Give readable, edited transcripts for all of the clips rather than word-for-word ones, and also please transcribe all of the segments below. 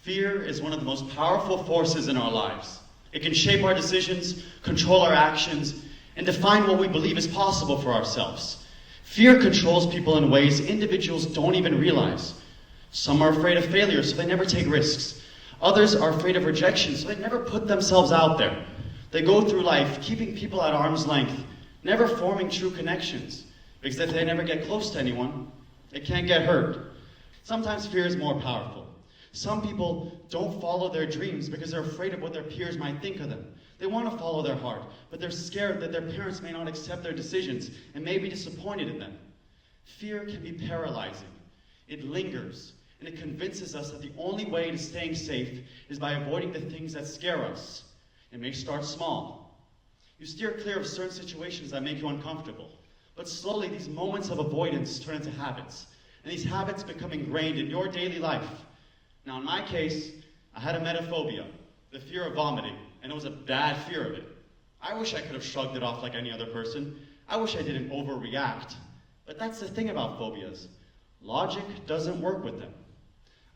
Fear is one of the most powerful forces in our lives. It can shape our decisions, control our actions, and define what we believe is possible for ourselves. Fear controls people in ways individuals don't even realize. Some are afraid of failure, so they never take risks. Others are afraid of rejection, so they never put themselves out there. They go through life keeping people at arm's length, never forming true connections, because if they never get close to anyone, they can't get hurt. Sometimes fear is more powerful. Some people don't follow their dreams because they're afraid of what their peers might think of them. They want to follow their heart, but they're scared that their parents may not accept their decisions and may be disappointed in them. Fear can be paralyzing. It lingers, and it convinces us that the only way to staying safe is by avoiding the things that scare us. It may start small. You steer clear of certain situations that make you uncomfortable, but slowly these moments of avoidance turn into habits, and these habits become ingrained in your daily life. Now, in my case, I had emetophobia, the fear of vomiting, and it was a bad fear of it. I wish I could have shrugged it off like any other person. I wish I didn't overreact. But that's the thing about phobias. Logic doesn't work with them.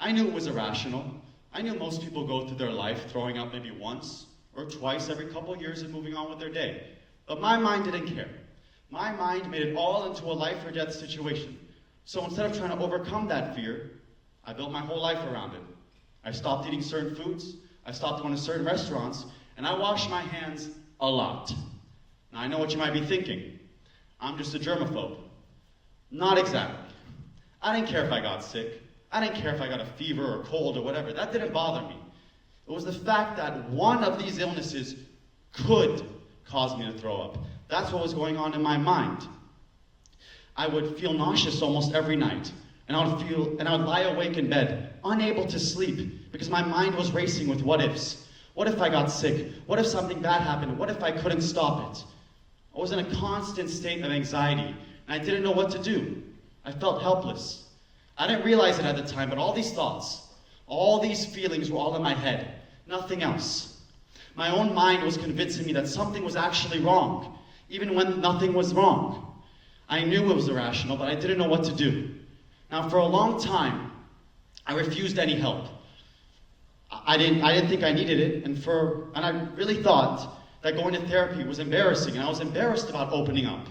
I knew it was irrational. I knew most people go through their life throwing up maybe once or twice every couple years and moving on with their day. But my mind didn't care. My mind made it all into a life or death situation. So instead of trying to overcome that fear, I built my whole life around it. I stopped eating certain foods, I stopped going to certain restaurants, and I washed my hands a lot. Now I know what you might be thinking. I'm just a germaphobe. Not exactly. I didn't care if I got sick. I didn't care if I got a fever or cold or whatever. That didn't bother me. It was the fact that one of these illnesses could cause me to throw up. That's what was going on in my mind. I would feel nauseous almost every night. And I would lie awake in bed, unable to sleep, because my mind was racing with what ifs. What if I got sick? What if something bad happened? What if I couldn't stop it? I was in a constant state of anxiety, and I didn't know what to do. I felt helpless. I didn't realize it at the time, but all these thoughts, all these feelings were all in my head, nothing else. My own mind was convincing me that something was actually wrong, even when nothing was wrong. I knew it was irrational, but I didn't know what to do. Now, for a long time, I refused any help. I didn't think I needed it, and I really thought that going to therapy was embarrassing, and I was embarrassed about opening up.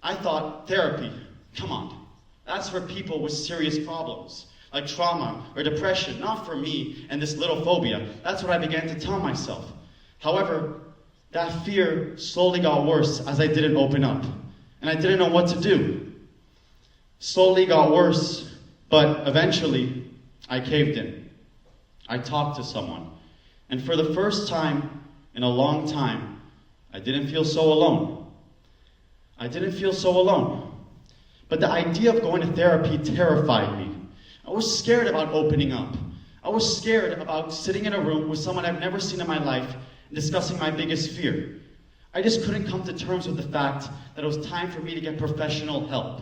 I thought, therapy, come on, that's for people with serious problems, like trauma or depression, not for me and this little phobia. That's what I began to tell myself. However, that fear slowly got worse as I didn't open up, and I didn't know what to do. Slowly got worse, but eventually I caved in. I talked to someone, and for the first time in a long time, I didn't feel so alone. I didn't feel so alone. But the idea of going to therapy terrified me. I was scared about opening up. I was scared about sitting in a room with someone I've never seen in my life and discussing my biggest fear. I just couldn't come to terms with the fact that it was time for me to get professional help.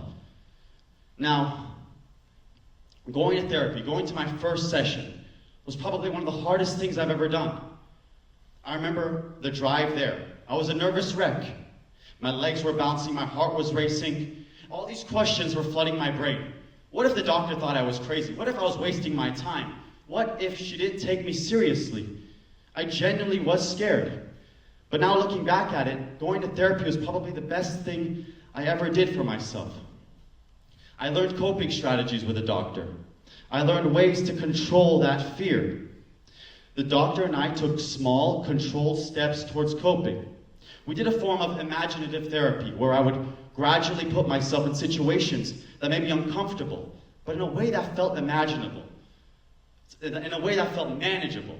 Now, going to therapy, going to my first session, was probably one of the hardest things I've ever done. I remember the drive there. I was a nervous wreck. My legs were bouncing, my heart was racing. All these questions were flooding my brain. What if the doctor thought I was crazy? What if I was wasting my time? What if she didn't take me seriously? I genuinely was scared. But now looking back at it, going to therapy was probably the best thing I ever did for myself. I learned coping strategies with a doctor. I learned ways to control that fear. The doctor and I took small, controlled steps towards coping. We did a form of imaginative therapy where I would gradually put myself in situations that made me uncomfortable, but in a way that felt imaginable, in a way that felt manageable.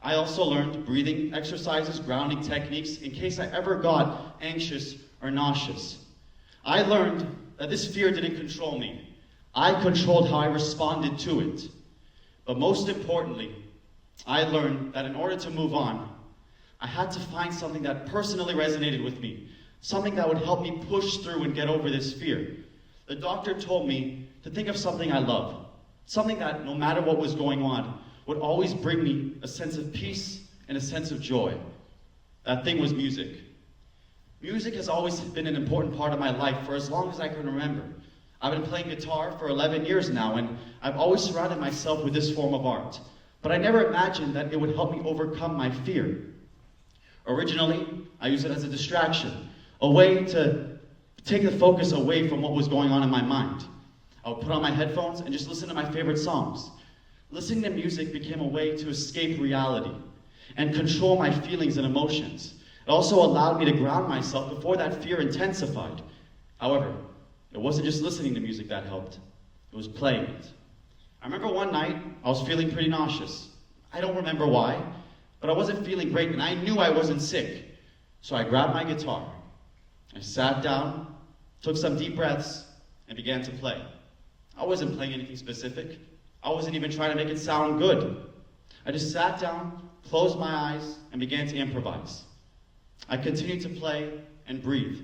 I also learned breathing exercises, grounding techniques, in case I ever got anxious or nauseous. I learned that this fear didn't control me. I controlled how I responded to it. But most importantly, I learned that in order to move on, I had to find something that personally resonated with me, something that would help me push through and get over this fear. The doctor told me to think of something I love, something that, no matter what was going on, would always bring me a sense of peace and a sense of joy. That thing was music. Music has always been an important part of my life for as long as I can remember. I've been playing guitar for 11 years now, and I've always surrounded myself with this form of art. But I never imagined that it would help me overcome my fear. Originally, I used it as a distraction, a way to take the focus away from what was going on in my mind. I would put on my headphones and just listen to my favorite songs. Listening to music became a way to escape reality and control my feelings and emotions. It also allowed me to ground myself before that fear intensified. However, it wasn't just listening to music that helped. It was playing it. I remember one night, I was feeling pretty nauseous. I don't remember why, but I wasn't feeling great, and I knew I wasn't sick. So I grabbed my guitar. I sat down, took some deep breaths, and began to play. I wasn't playing anything specific. I wasn't even trying to make it sound good. I just sat down, closed my eyes, and began to improvise. I continued to play and breathe.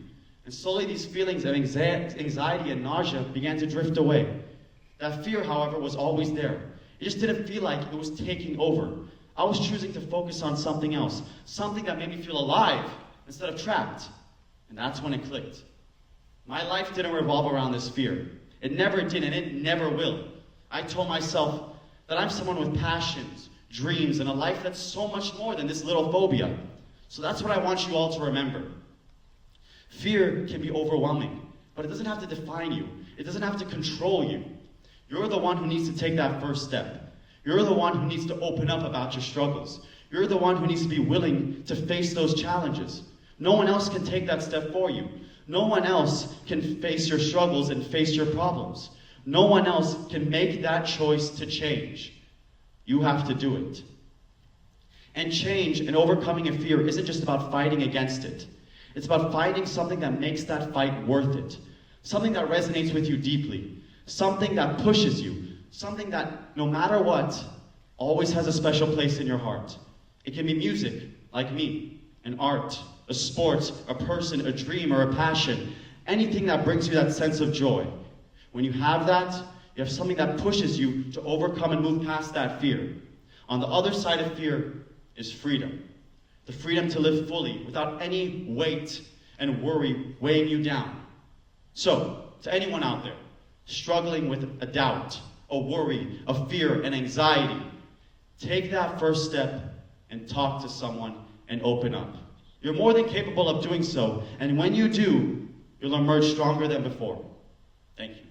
And slowly these feelings of anxiety and nausea began to drift away. That fear, however, was always there. It just didn't feel like it was taking over. I was choosing to focus on something else, something that made me feel alive instead of trapped. And that's when it clicked. My life didn't revolve around this fear. It never did, and it never will. I told myself that I'm someone with passions, dreams, and a life that's so much more than this little phobia. So that's what I want you all to remember. Fear can be overwhelming, but it doesn't have to define you. It doesn't have to control you. You're the one who needs to take that first step. You're the one who needs to open up about your struggles. You're the one who needs to be willing to face those challenges. No one else can take that step for you. No one else can face your struggles and face your problems. No one else can make that choice to change. You have to do it. And change and overcoming a fear isn't just about fighting against it. It's about finding something that makes that fight worth it. Something that resonates with you deeply. Something that pushes you. Something that, no matter what, always has a special place in your heart. It can be music, like me, an art, a sport, a person, a dream, or a passion. Anything that brings you that sense of joy. When you have that, you have something that pushes you to overcome and move past that fear. On the other side of fear is freedom. The freedom to live fully without any weight and worry weighing you down. So, to anyone out there struggling with a doubt, a worry, a fear, and anxiety, take that first step and talk to someone and open up. You're more than capable of doing so, and when you do, you'll emerge stronger than before. Thank you.